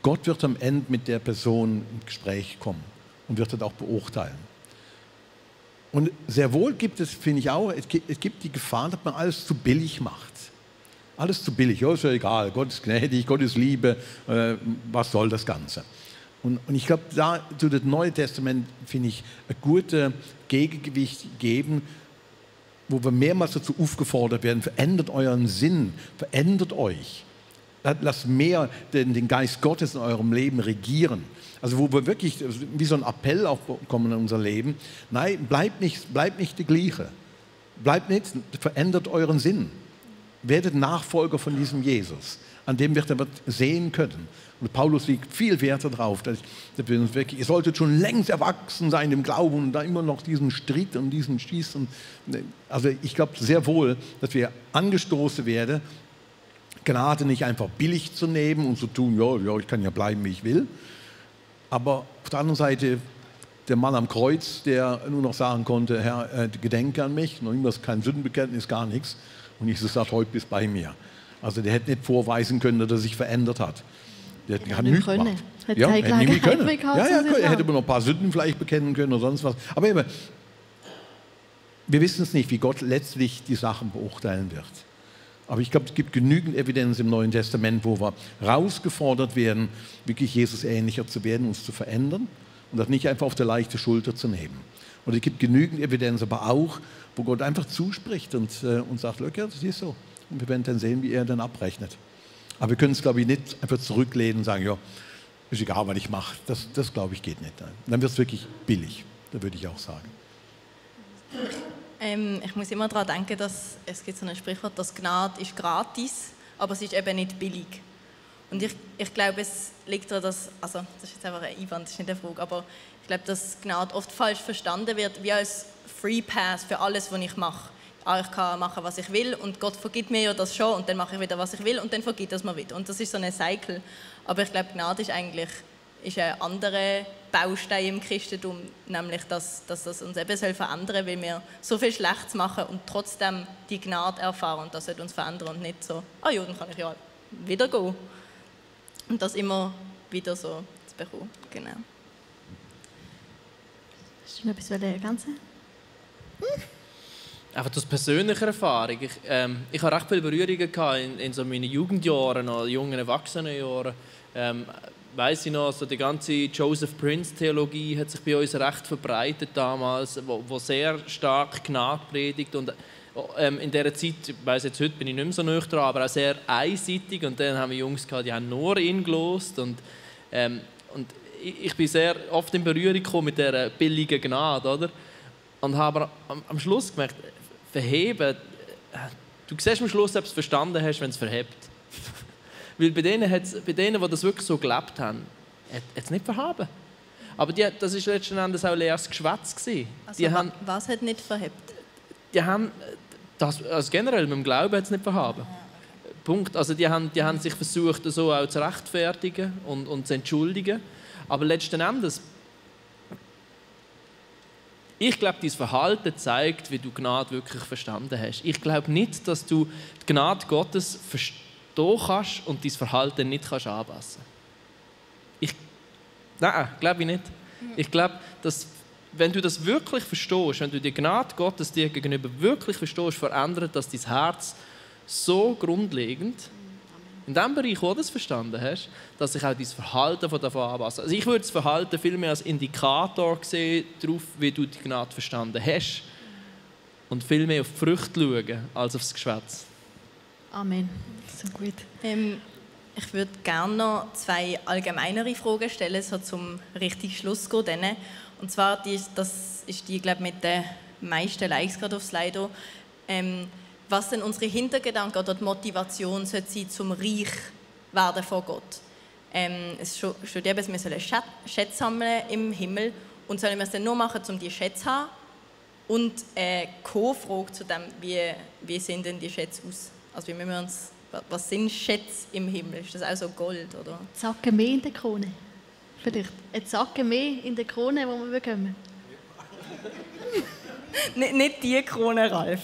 Gott wird am Ende mit der Person ins Gespräch kommen und wird das auch beurteilen. Und sehr wohl gibt es, finde ich auch, es gibt die Gefahr, dass man alles zu billig macht. Alles zu billig, ja, ist ja egal, Gott ist gnädig, Gott ist Liebe, was soll das Ganze? Und ich glaube, da zu dem Neuen Testament, finde ich, ein gutes Gegengewicht geben, wo wir mehrmals dazu aufgefordert werden, verändert euren Sinn, verändert euch. Lasst mehr den Geist Gottes in eurem Leben regieren. Also wo wir wirklich wie so ein Appell auch bekommen in unser Leben, nein, bleibt nicht die Gleiche. Bleibt nicht, verändert euren Sinn. Werdet Nachfolger von diesem Jesus, an dem wir was sehen können. Und Paulus legt viel Wert darauf, dass wir uns wirklich, ihr solltet schon längst erwachsen sein im Glauben und da immer noch diesen Streit und diesen Schießen. Also ich glaube sehr wohl, dass wir angestoßen werden, Gnade nicht einfach billig zu nehmen und zu tun, ja, ich kann ja bleiben, wie ich will. Aber auf der anderen Seite, der Mann am Kreuz, der nur noch sagen konnte, Herr, gedenke an mich, noch immer kein Sündenbekenntnis, gar nichts. Und Jesus sagt, heute bist bei mir. Also der hätte nicht vorweisen können, dass er sich verändert hat. Der hat nichts gemacht. Ja, hätte nicht können. Er hätte noch ein paar Sünden vielleicht bekennen können oder sonst was. Aber eben, wir wissen es nicht, wie Gott letztlich die Sachen beurteilen wird. Aber ich glaube, es gibt genügend Evidenz im Neuen Testament, wo wir herausgefordert werden, wirklich Jesus ähnlicher zu werden, uns zu verändern und das nicht einfach auf der leichten Schulter zu nehmen. Und es gibt genügend Evidenz, aber auch, wo Gott einfach zuspricht und sagt, ja, das ist so. Und wir werden dann sehen, wie er dann abrechnet. Aber wir können es, glaube ich, nicht einfach zurücklehnen und sagen, ja, ist egal, was ich mache. Das glaube ich, geht nicht. Nein. Dann wird es wirklich billig, da würde ich auch sagen. Ich muss immer daran denken, dass es gibt so ein Sprichwort, dass Gnade ist gratis, aber es ist eben nicht billig. Und ich glaube, es liegt daran, dass, also das ist jetzt einfach ein Einwand, das ist nicht eine Frage, aber ich glaube, dass Gnade oft falsch verstanden wird, wie als Free Pass für alles, was ich mache. Ich kann machen, was ich will und Gott vergibt mir ja das schon und dann mache ich wieder, was ich will und dann vergibt es mir wieder. Und das ist so ein Cycle. Aber ich glaube, Gnade ist eigentlich ein anderer Baustein im Christentum, nämlich, dass das uns eben verändern soll, weil wir so viel Schlechtes machen und trotzdem die Gnade erfahren und das sollte uns verändern und nicht so, ja, dann kann ich ja wieder gehen. Und das immer wieder so zu bekommen. Genau. Hast du noch etwas ergänzen? Einfach aus persönlicher Erfahrung. Ich hatte recht viele Berührungen in so meinen Jugendjahren, oder jungen Erwachsenenjahren. Weiss ich noch, so die ganze Joseph Prince-Theologie hat sich bei uns recht verbreitet damals, wo sehr stark Gnade predigt. Und in dieser Zeit, ich weiss jetzt, heute bin ich nicht mehr so nah dran, aber auch sehr einseitig. Und dann haben wir Jungs gehabt, die haben nur ihn gelost. Und ich bin sehr oft in Berührung gekommen mit dieser billigen Gnade, oder? Und habe am Schluss gemerkt, verheben, du siehst am Schluss, ob du es verstanden hast, wenn es verhebt. Weil bei denen, die das wirklich so gelebt haben, hat es nicht verhaben. Aber das war letzten Endes auch leeres Geschwätz. Also, was hat nicht verhebt? Die haben das, also generell mit dem Glauben hat es nicht verhaben. Punkt. Also die haben sich versucht, so auch zu rechtfertigen und zu entschuldigen. Aber letzten Endes, ich glaube, dein Verhalten zeigt, wie du Gnade wirklich verstanden hast. Ich glaube nicht, dass du die Gnade Gottes verstehen kannst und dein Verhalten nicht kannst anpassen. Nein, glaube ich nicht. Ich glaube, dass wenn du das wirklich verstehst, wenn du die Gnade Gottes dir gegenüber wirklich verstehst, verändert das dein Herz so grundlegend, in dem Bereich, wo du es verstanden hast, dass sich auch dein Verhalten von davon anpasst. Also ich würde das Verhalten viel mehr als Indikator sehen, darauf, wie du die Gnade verstanden hast. Und viel mehr auf die Früchte schauen, als auf das Geschwätz. Amen. So gut. Ich würde gerne noch 2 allgemeinere Fragen stellen, so zum richtigen Schluss gehen. Und zwar, das ist die, glaube ich, mit den meisten Likes gerade auf Slido. Was denn unsere Hintergedanken oder die Motivation sollte sein, zum reich werden von Gott? Es steht eben, wir sollen Schätze sammeln im Himmel. Und sollen wir es dann nur machen, um die Schätze zu haben? Und eine Co-Frage zu dem, wie sehen denn die Schätze aus? Also wie müssen wir uns, was sind Schätze im Himmel? Ist das auch so Gold? Oder? Zacken mehr in der Krone. Vielleicht ein Zacken mehr in der Krone, wo wir bekommen. Nicht die Krone, Ralf.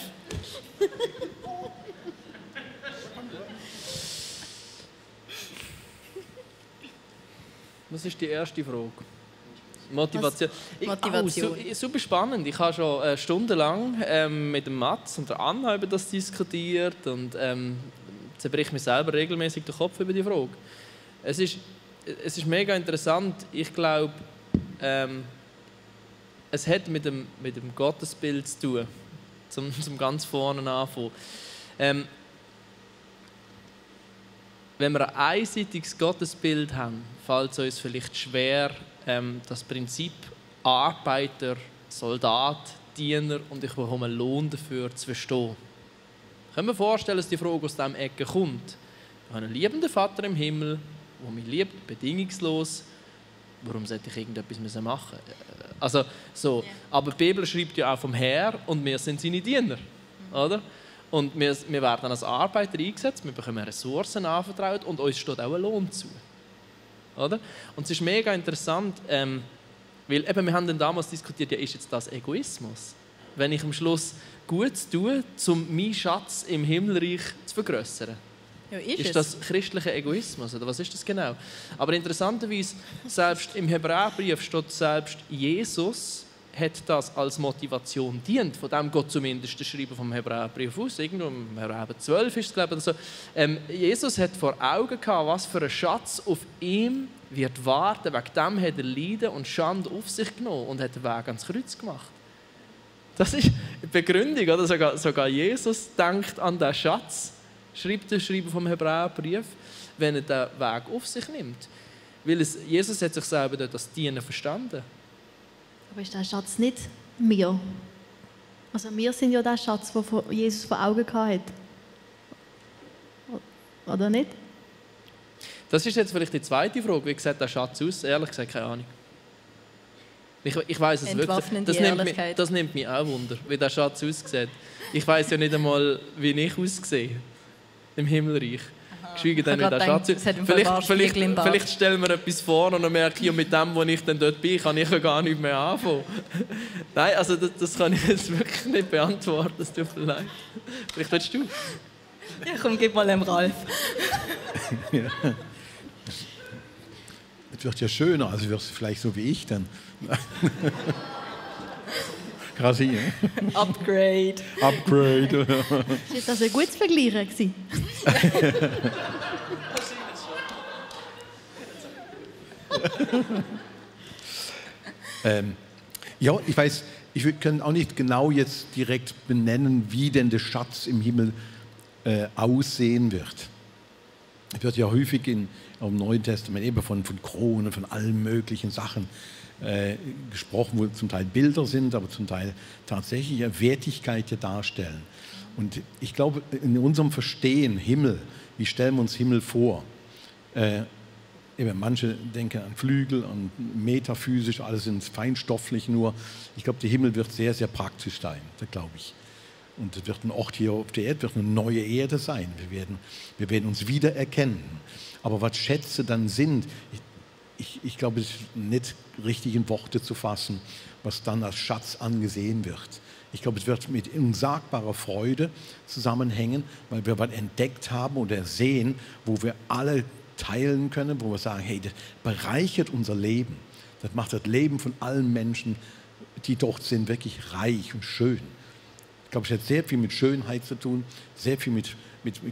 Was ist die erste Frage? Motivation. Super spannend. Ich habe schon stundenlang mit dem Mats und der Anna über das diskutiert und zerbricht mir selber regelmäßig den Kopf über die Frage. Es ist mega interessant. Ich glaube, es hat mit dem Gottesbild zu tun, zum ganz vorne anfangen. Wenn wir ein einseitiges Gottesbild haben, fällt es uns vielleicht schwer, das Prinzip Arbeiter, Soldat, Diener und ich bekomme einen Lohn dafür zu verstehen. Ich kann mir vorstellen, dass die Frage aus dieser Ecke kommt. Ich habe einen liebenden Vater im Himmel, der mich liebt, bedingungslos. Warum sollte ich irgendetwas machen? Also, so. Yeah. Aber die Bibel schreibt ja auch vom Herr und wir sind seine Diener. Oder? Und wir werden als Arbeiter eingesetzt, wir bekommen Ressourcen anvertraut und uns steht auch ein Lohn zu. Oder? Und es ist mega interessant, weil eben, wir haben dann damals diskutiert, ja, ist jetzt das Egoismus? Wenn ich am Schluss Gutes tue, um meinen Schatz im Himmelreich zu vergrössern. Ja, ist das christlicher Egoismus oder was ist das genau? Aber interessanterweise, selbst im Hebräerbrief steht, selbst Jesus hat das als Motivation dient. Von dem geht zumindest das Schreiben vom Hebräerbrief aus. Irgendwo im Hebräer 12 ist es, glaube ich. Also, Jesus hat vor Augen gehabt, was für ein Schatz auf ihm wird warten. Wegen dem hat er Leiden und Schande auf sich genommen und hat den Weg ans Kreuz gemacht. Das ist die Begründung, oder? Sogar Jesus denkt an den Schatz, schreibt der Schreiber vom Hebräerbrief, wenn er den Weg auf sich nimmt. Weil Jesus hat sich selber dort als Diener verstanden. Aber ist der Schatz nicht wir? Also wir sind ja der Schatz, den Jesus vor Augen hatte. Oder nicht? Das ist jetzt vielleicht die zweite Frage. Wie sieht der Schatz aus? Ehrlich gesagt, keine Ahnung. Ich weiss es wirklich. Das nimmt mich auch Wunder, wie der Schatz aussieht. Ich weiss ja nicht einmal, wie ich aussehe im Himmelreich. Geschweige denn, wie der Schatz aussieht. Vielleicht stellen wir etwas vor und dann merke ich, mit dem, wo ich dann dort bin, kann ich ja gar nicht mehr anfangen. Nein, also das kann ich jetzt wirklich nicht beantworten. Das tut mir leid. Vielleicht willst du. Ja, komm, gib mal dem Ralf. Ja. Es wird ja schöner, also wird es vielleicht so wie ich dann. Krass, ja? Upgrade. Upgrade. Ist das ein gutes Vergleichen gewesen? Ja, ich weiß, ich kann auch nicht genau jetzt direkt benennen, wie denn der Schatz im Himmel aussehen wird. Es wird ja häufig im Neuen Testament eben von Kronen, von allen möglichen Sachen gesprochen, wo zum Teil Bilder sind, aber zum Teil tatsächlich eine Wertigkeit darstellen. Und ich glaube, in unserem Verstehen Himmel, wie stellen wir uns Himmel vor? Eben, manche denken an Flügel, an metaphysisch, alles sind feinstofflich nur. Ich glaube, der Himmel wird sehr, sehr praktisch sein, das glaube ich. Und es wird ein Ort hier auf der Erde, wird eine neue Erde sein. Wir werden uns wiedererkennen. Aber was Schätze dann sind, ich glaube, es ist nicht richtig in Worte zu fassen, was dann als Schatz angesehen wird. Ich glaube, es wird mit unsagbarer Freude zusammenhängen, weil wir was entdeckt haben oder sehen, wo wir alle teilen können, wo wir sagen, hey, das bereichert unser Leben. Das macht das Leben von allen Menschen, die dort sind, wirklich reich und schön. Ich glaube, es hat sehr viel mit Schönheit zu tun, sehr viel mit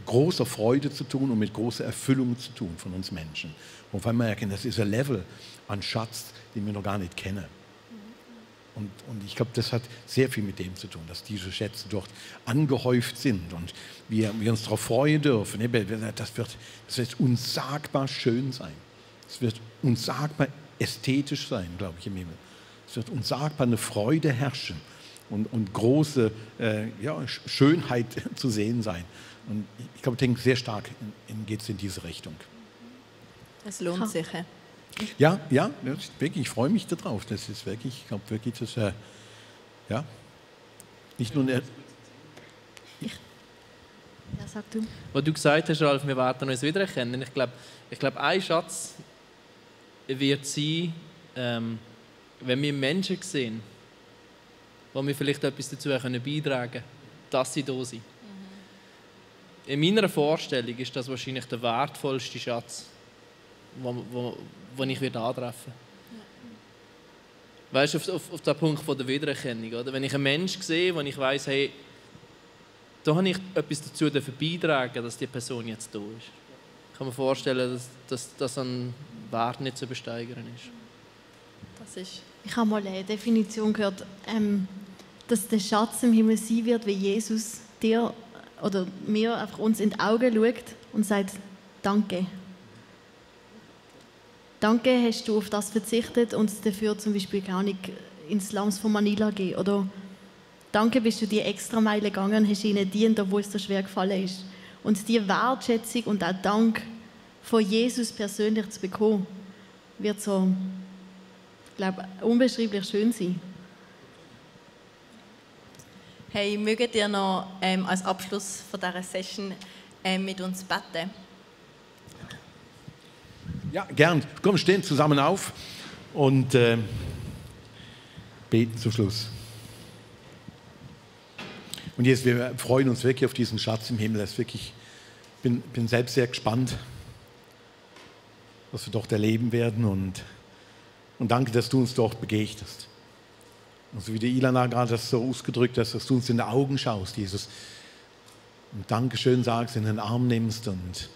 großer Freude zu tun und mit großer Erfüllung zu tun von uns Menschen. Und wir merken, das ist ein Level an Schatz, den wir noch gar nicht kennen. Und ich glaube, das hat sehr viel mit dem zu tun, dass diese Schätze dort angehäuft sind und wir uns darauf freuen dürfen. Das wird unsagbar schön sein. Es wird unsagbar ästhetisch sein, glaube ich, im Himmel. Es wird unsagbar eine Freude herrschen und große Schönheit zu sehen sein. Und ich glaube, ich denke sehr stark geht es in diese Richtung. Es lohnt sich. Ja, wirklich, ich freue mich darauf. Das ist wirklich, ich glaube wirklich, das nicht nur Ja, sag du. Was du gesagt hast, Ralf, wir werden uns wiedererkennen. Ich glaube, ein Schatz wird sein, wenn wir Menschen sehen, wo wir vielleicht etwas dazu beitragen können, dass sie da sind. In meiner Vorstellung ist das wahrscheinlich der wertvollste Schatz, den ich antreffen werde. Weißt du, auf den Punkt der Wiedererkennung. Oder? Wenn ich einen Menschen sehe, wo ich weiss, hey, da habe ich etwas dazu beitragen, dass die Person jetzt da ist. Ich kann mir vorstellen, dass das an Wert nicht zu übersteigern ist. Ich habe mal eine Definition gehört, dass der Schatz im Himmel sein wird, wie Jesus dir oder mir einfach uns in die Augen schaut und sagt, danke. Danke, hast du auf das verzichtet und dafür zum Beispiel gar nicht ins Slums von Manila gehen. Oder danke, bist du die extra Meile gegangen und hast ihnen dient, obwohl es dir schwer gefallen ist. Und die Wertschätzung und auch Dank von Jesus persönlich zu bekommen, wird so, ich glaube, unbeschreiblich schön sein. Hey, mögt ihr noch als Abschluss von dieser Session mit uns beten? Ja, gern. Komm, stehen zusammen auf und beten zum Schluss. Und jetzt, wir freuen uns wirklich auf diesen Schatz im Himmel. Das ist wirklich, bin selbst sehr gespannt, was wir dort erleben werden. Und danke, dass du uns dort begegnest. Und so wie die Ilana gerade das so ausgedrückt hat, dass du uns in die Augen schaust, Jesus. Und Dankeschön sagst, in den Arm nimmst und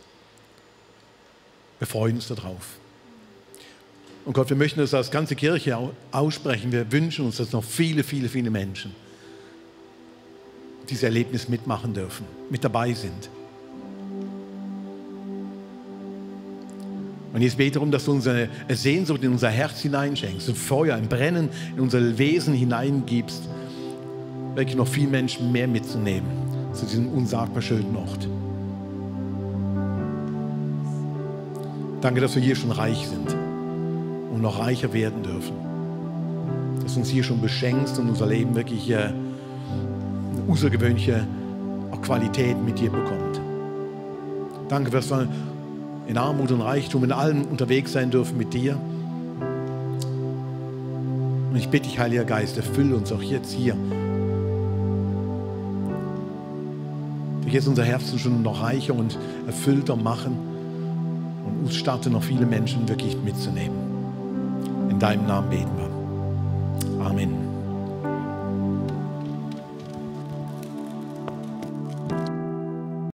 wir freuen uns darauf. Und Gott, wir möchten das als ganze Kirche aussprechen. Wir wünschen uns, dass noch viele, viele, viele Menschen dieses Erlebnis mitmachen dürfen, mit dabei sind. Und jetzt bete darum, dass du uns eine Sehnsucht in unser Herz hineinschenkst, ein Feuer, ein Brennen in unser Wesen hineingibst, wirklich noch viele Menschen mehr mitzunehmen zu diesem unsagbar schönen Ort. Danke, dass wir hier schon reich sind und noch reicher werden dürfen. Dass du uns hier schon beschenkst und unser Leben wirklich eine außergewöhnliche Qualität mit dir bekommt. Danke, dass wir in Armut und Reichtum in allem unterwegs sein dürfen mit dir. Und ich bitte dich, Heiliger Geist, erfülle uns auch jetzt hier. Du jetzt unser Herzen schon noch reicher und erfüllter machen und uns starte noch viele Menschen wirklich mitzunehmen. In deinem Namen beten wir. Amen.